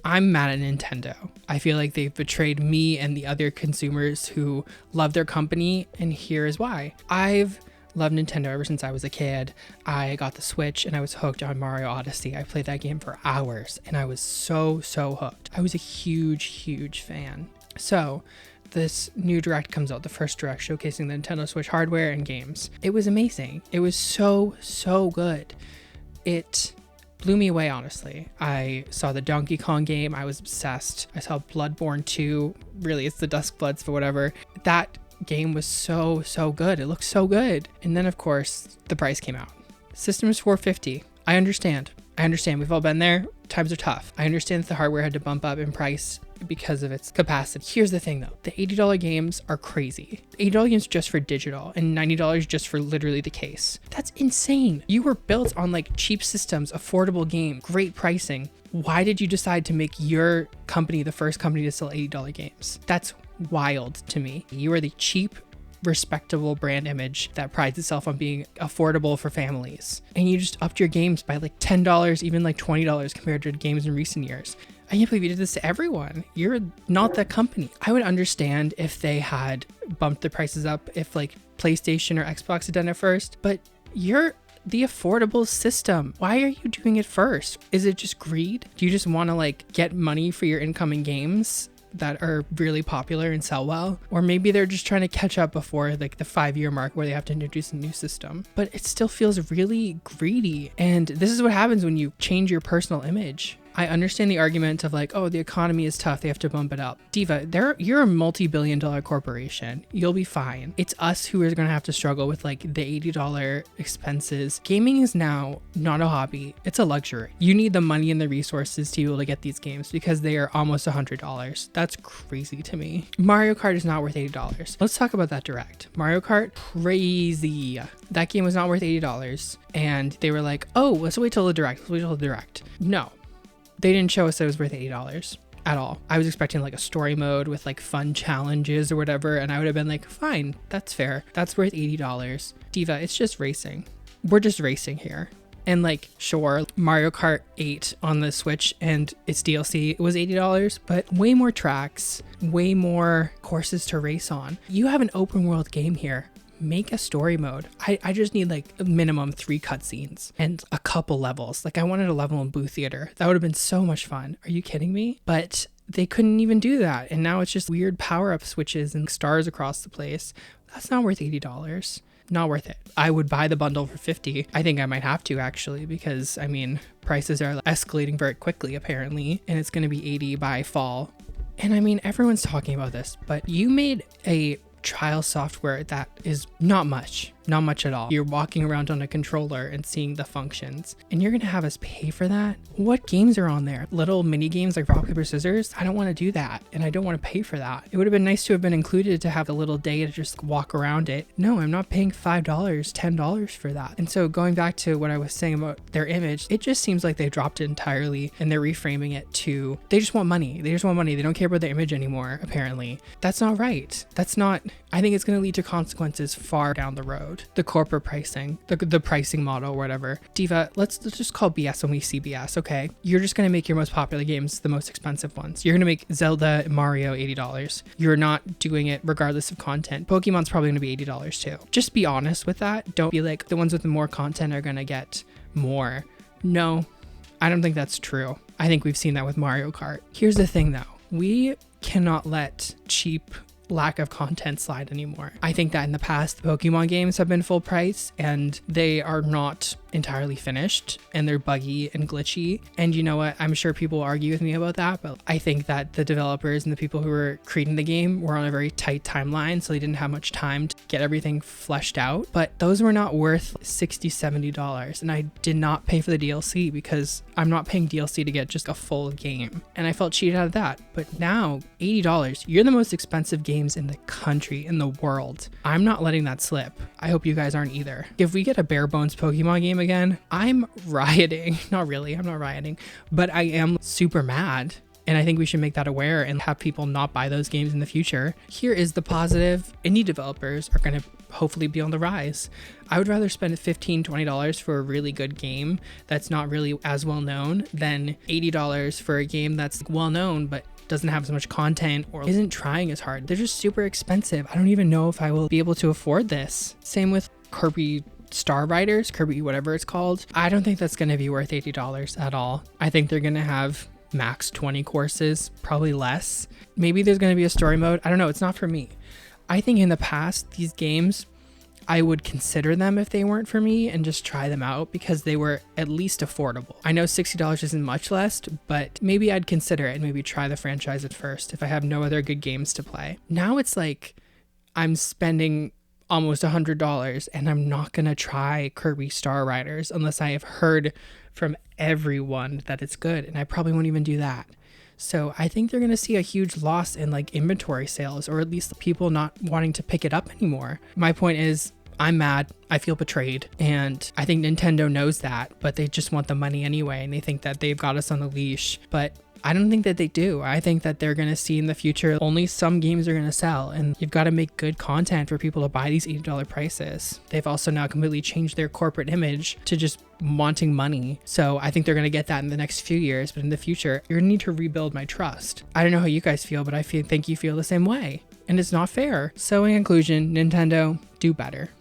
I'm mad at Nintendo. I feel like they've betrayed me and the other consumers who love their company, and here is why. I've loved Nintendo ever since I was a kid. I got the Switch and I was hooked on Mario Odyssey. I played that game for hours and I was so hooked. I was a huge fan. So this new Direct comes out, the first Direct showcasing the Nintendo Switch hardware and games. It was amazing. It was so good. It blew me away, honestly. I saw the Donkey Kong game. I was obsessed. I saw Bloodborne 2. Really, it's the Dusk Bloods, but whatever. That game was so good. It looked so good. And then, of course, the price came out. System is $450. I understand. We've all been there. Times are tough. I understand that the hardware had to bump up in price because of its capacity. Here's the thing though, the $80 games are crazy. $80 games just for digital and $90 just for literally the case. That's insane. You were built on like cheap systems, affordable game, great pricing. Why did you decide to make your company the first company to sell $80 games? That's wild to me. You are the cheap, respectable brand image that prides itself on being affordable for families, and you just upped your games by like $10, even like $20 compared to games in recent years. I can't believe you did this to everyone. You're not that company. I would understand if they had bumped the prices up, if like PlayStation or Xbox had done it first, but you're the affordable system. Why are you doing it first? Is it just greed? Do you just want to like get money for your incoming games that are really popular and sell well? Or maybe they're just trying to catch up before like the 5-year mark where they have to introduce a new system. But it still feels really greedy. And this is what happens when you change your personal image. I understand the argument of like, oh, the economy is tough, they have to bump it up. Diva, you're a multi-billion-dollar corporation. You'll be fine. It's us who are going to have to struggle with like the $80 expenses. Gaming is now not a hobby, it's a luxury. You need the money and the resources to be able to get these games because they are almost $100. That's crazy to me. Mario Kart is not worth $80. Let's talk about that Direct. Mario Kart, crazy. That game was not worth $80. And they were like, oh, let's wait till the Direct. No. They didn't show us that it was worth $80 at all. I was expecting like a story mode with like fun challenges or whatever, and I would have been like, fine, that's fair. That's worth $80. Diva, it's just racing. We're just racing here. And like, sure, Mario Kart 8 on the Switch and its DLC, it was $80, but way more tracks, way more courses to race on. You have an open world game here. Make a story mode. I just need like a minimum 3 cutscenes and a couple levels. Like I wanted a level in Boo Theater. That would have been so much fun. Are you kidding me? But they couldn't even do that. And now it's just weird power-up switches and stars across the place. That's not worth $80. Not worth it. I would buy the bundle for $50. I think I might have to actually, because I mean, prices are escalating very quickly apparently, and it's going to be $80 by fall. And I mean, everyone's talking about this, but you made a trial software that is not much at all. You're walking around on a controller and seeing the functions, and you're gonna have us pay for that? What games are on there? Little mini games like rock, paper, scissors? I don't want to do that, and I don't want to pay for that. It would have been nice to have been included to have a little day to just walk around it. No, I'm not paying $5, $10 for that. And so going back to what I was saying about their image, it just seems like they dropped it entirely and they're reframing it to, they just want money. They don't care about their image anymore, apparently. That's not right. I think it's going to lead to consequences far down the road. The corporate pricing, the pricing model, whatever. Diva, let's just call BS when we see BS, okay? You're just going to make your most popular games the most expensive ones. You're going to make Zelda and Mario $80. You're not doing it regardless of content. Pokemon's probably going to be $80 too. Just be honest with that. Don't be like the ones with the more content are going to get more. No, I don't think that's true. I think we've seen that with Mario Kart. Here's the thing though. We cannot let cheap lack of content slide anymore. I think that in the past, the Pokemon games have been full price and they are not entirely finished and they're buggy and glitchy. And you know what? I'm sure people will argue with me about that, but I think that the developers and the people who were creating the game were on a very tight timeline, so they didn't have much time to get everything fleshed out. But those were not worth $60, $70. And I did not pay for the DLC because I'm not paying DLC to get just a full game. And I felt cheated out of that. But now, $80, you're the most expensive games in the country, in the world. I'm not letting that slip. I hope you guys aren't either. If we get a bare bones Pokemon game again, I'm rioting. Not really, I'm not rioting, but I am super mad. And I think we should make that aware and have people not buy those games in the future. Here is the positive. Indie developers are going to hopefully be on the rise. I would rather spend $15, $20 for a really good game that's not really as well known than $80 for a game that's well known but doesn't have as much content or isn't trying as hard. They're just super expensive. I don't even know if I will be able to afford this. Same with Kirby Star Riders, Kirby whatever it's called. I don't think that's going to be worth $80 at all. I think they're going to have max 20 courses, probably less. Maybe there's going to be a story mode. I don't know. It's not for me. I think in the past, these games, I would consider them if they weren't for me and just try them out because they were at least affordable. I know $60 isn't much less, but maybe I'd consider it and maybe try the franchise at first if I have no other good games to play. Now it's like I'm spending almost $100 and I'm not going to try Kirby Star Riders unless I have heard from everyone that it's good, and I probably won't even do that. So I think they're going to see a huge loss in like inventory sales, or at least the people not wanting to pick it up anymore. My point is, I'm mad. I feel betrayed. And I think Nintendo knows that, but they just want the money anyway. And they think that they've got us on the leash. But I don't think that they do. I think that they're going to see in the future only some games are going to sell. And you've got to make good content for people to buy these $80 prices. They've also now completely changed their corporate image to just wanting money. So I think they're going to get that in the next few years. But in the future, you're going to need to rebuild my trust. I don't know how you guys feel, but I think you feel the same way. And it's not fair. So in conclusion, Nintendo, do better.